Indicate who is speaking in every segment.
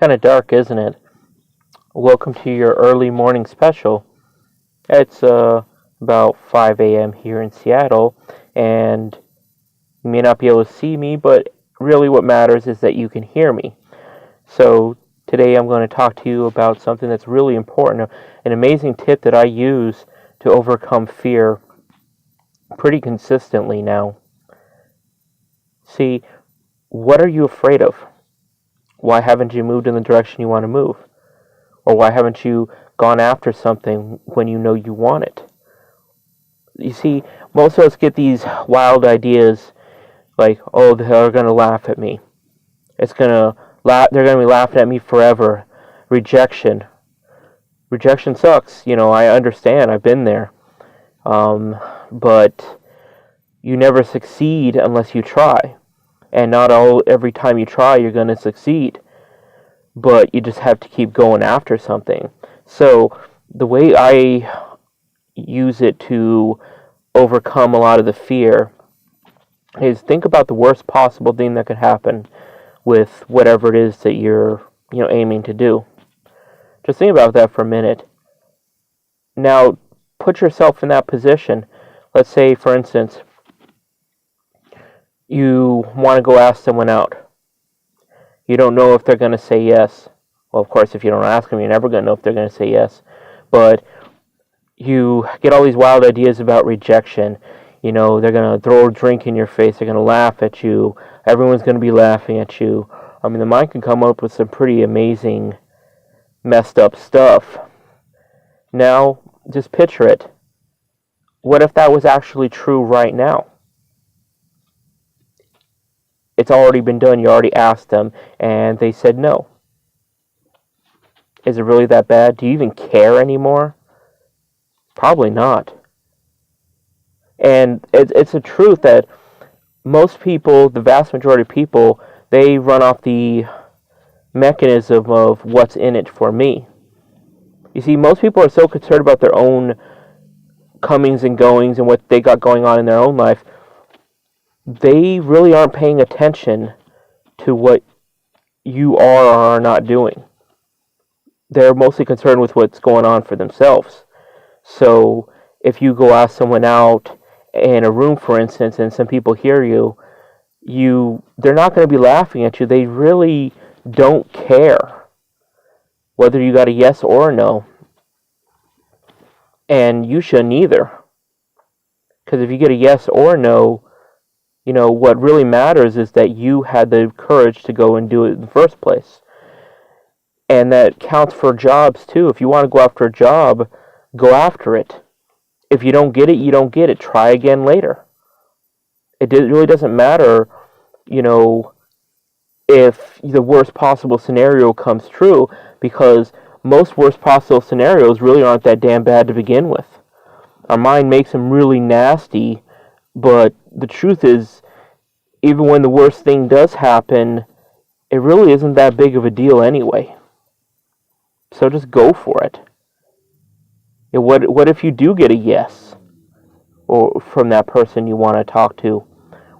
Speaker 1: Kind of dark, isn't it? Welcome to your early morning special. It's about 5 a.m. here in Seattle, and you may not be able to see me, but really what matters is that you can hear me. So today I'm going to talk to you about something that's really important, an amazing tip that I use to overcome fear pretty consistently now. See, what are you afraid of? Why haven't you moved in the direction you want to move? Or why haven't you gone after something when you know you want it? You see, most of us get these wild ideas like, oh, they're going to laugh at me. They're going to be laughing at me forever. Rejection. Rejection sucks. I understand. I've been there. But you never succeed unless you try. And not every time you try, you're going to succeed. But you just have to keep going after something. So the way I use it to overcome a lot of the fear is think about the worst possible thing that could happen with whatever it is that you're aiming to do. Just think about that for a minute. Now, put yourself in that position. Let's say, for instance, you want to go ask someone out. You don't know if they're going to say yes. Well, of course, if you don't ask them, you're never going to know if they're going to say yes. But you get all these wild ideas about rejection. They're going to throw a drink in your face. They're going to laugh at you. Everyone's going to be laughing at you. The mind can come up with some pretty amazing, messed up stuff. Now, just picture it. What if that was actually true right now? It's already been done. You already asked them, and they said no. Is it really that bad? Do you even care anymore? Probably not. And it's a truth that most people, the vast majority of people, they run off the mechanism of what's in it for me. You see, most people are so concerned about their own comings and goings and what they got going on in their own life, they really aren't paying attention to what you are or are not doing. They're mostly concerned with what's going on for themselves. So if you go ask someone out in a room, for instance, and some people hear they're not going to be laughing at you. They really don't care whether you got a yes or a no. And you shouldn't either. Because if you get a yes or a no, what really matters is that you had the courage to go and do it in the first place. And that counts for jobs too. If you want to go after a job, go after it. If you don't get it, you don't get it. Try again later. It really doesn't matter, if the worst possible scenario comes true, because most worst possible scenarios really aren't that damn bad to begin with. Our mind makes them really nasty, but the truth is, even when the worst thing does happen, it really isn't that big of a deal anyway. So just go for it. What if you do get a yes or from that person you want to talk to?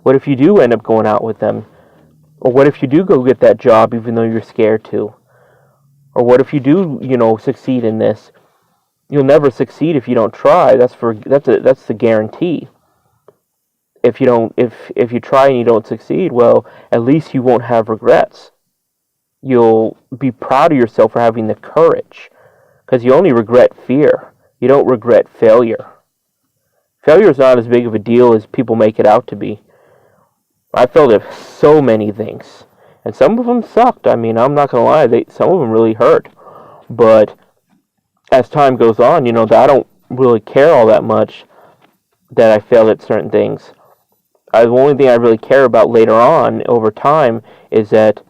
Speaker 1: What if you do end up going out with them? Or what if you do go get that job even though you're scared to? Or what if you do, succeed in this? You'll never succeed if you don't try. That's the guarantee. If you try and you don't succeed, well, at least you won't have regrets. You'll be proud of yourself for having the courage, because you only regret fear. You don't regret failure. Failure is not as big of a deal as people make it out to be. I failed at so many things, and some of them sucked. I'm not going to lie, some of them really hurt. But as time goes on, that I don't really care all that much that I failed at certain things. The only thing I really care about later on, over time, is that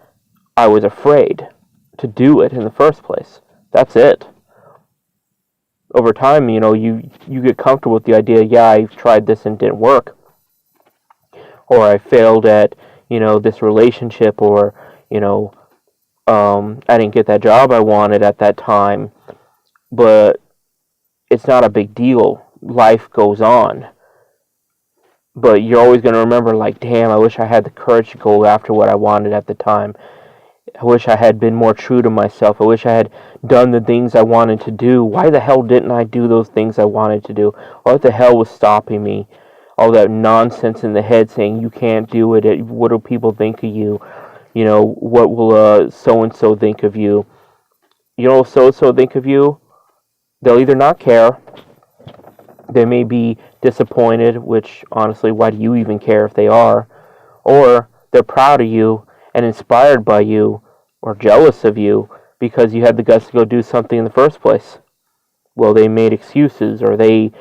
Speaker 1: I was afraid to do it in the first place. That's it. Over time, you get comfortable with the idea, yeah, I tried this and it didn't work. Or I failed at, this relationship, or, I didn't get that job I wanted at that time. But it's not a big deal. Life goes on. But you're always going to remember, like, damn, I wish I had the courage to go after what I wanted at the time. I wish I had been more true to myself. I wish I had done the things I wanted to do. Why the hell didn't I do those things I wanted to do? What the hell was stopping me? All that nonsense in the head saying you can't do it. What do people think of you? You know, what will so-and-so think of you? You know, so-and-so think of you? They'll either not care, they may be disappointed, which honestly, why do you even care if they are? Or they're proud of you and inspired by you or jealous of you because you had the guts to go do something in the first place. Well, they made excuses, or they,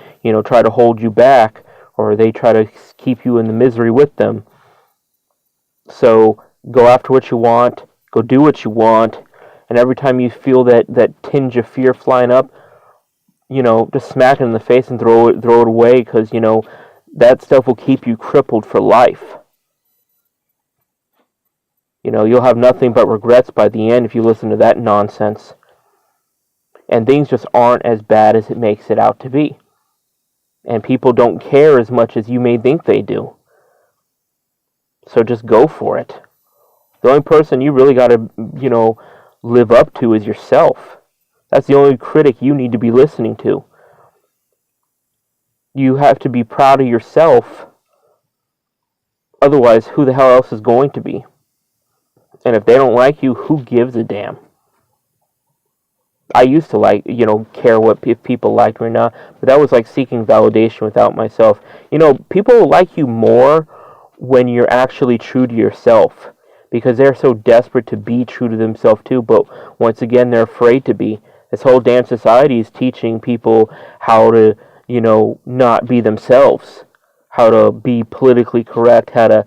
Speaker 1: try to hold you back, or they try to keep you in the misery with them. So go after what you want, go do what you want, and every time you feel that tinge of fear flying up, just smack it in the face and throw it away, because, that stuff will keep you crippled for life. You'll have nothing but regrets by the end if you listen to that nonsense. And things just aren't as bad as it makes it out to be. And people don't care as much as you may think they do. So just go for it. The only person you really got to, live up to is yourself. That's the only critic you need to be listening to. You have to be proud of yourself. Otherwise, who the hell else is going to be? And if they don't like you, who gives a damn? I used to care if people liked me or not, but that was like seeking validation without myself. People will like you more when you're actually true to yourself, because they're so desperate to be true to themselves too, but once again, they're afraid to be. This whole damn society is teaching people how to, not be themselves, how to be politically correct, how to,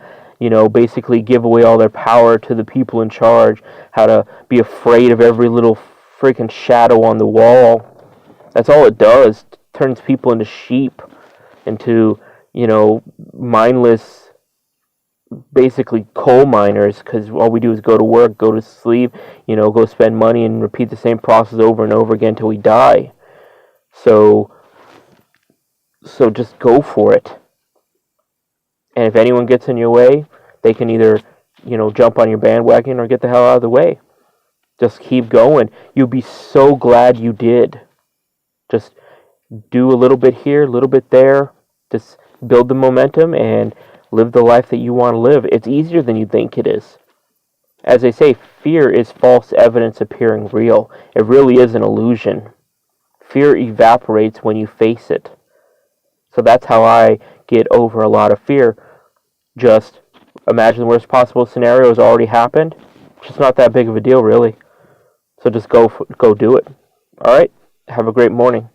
Speaker 1: basically give away all their power to the people in charge, how to be afraid of every little freaking shadow on the wall. That's all it does. It turns people into sheep, into, mindless, basically coal miners, because all we do is go to work, go to sleep, go spend money and repeat the same process over and over again until we die. So just go for it. And if anyone gets in your way, they can either, jump on your bandwagon or get the hell out of the way. Just keep going. You'll be so glad you did. Just do a little bit here, a little bit there. Just build the momentum and live the life that you want to live. It's easier than you think it is. As they say, fear is false evidence appearing real. It really is an illusion. Fear evaporates when you face it. So that's how I get over a lot of fear. Just imagine the worst possible scenario has already happened. It's just not that big of a deal, really. So just go do it. All right? Have a great morning.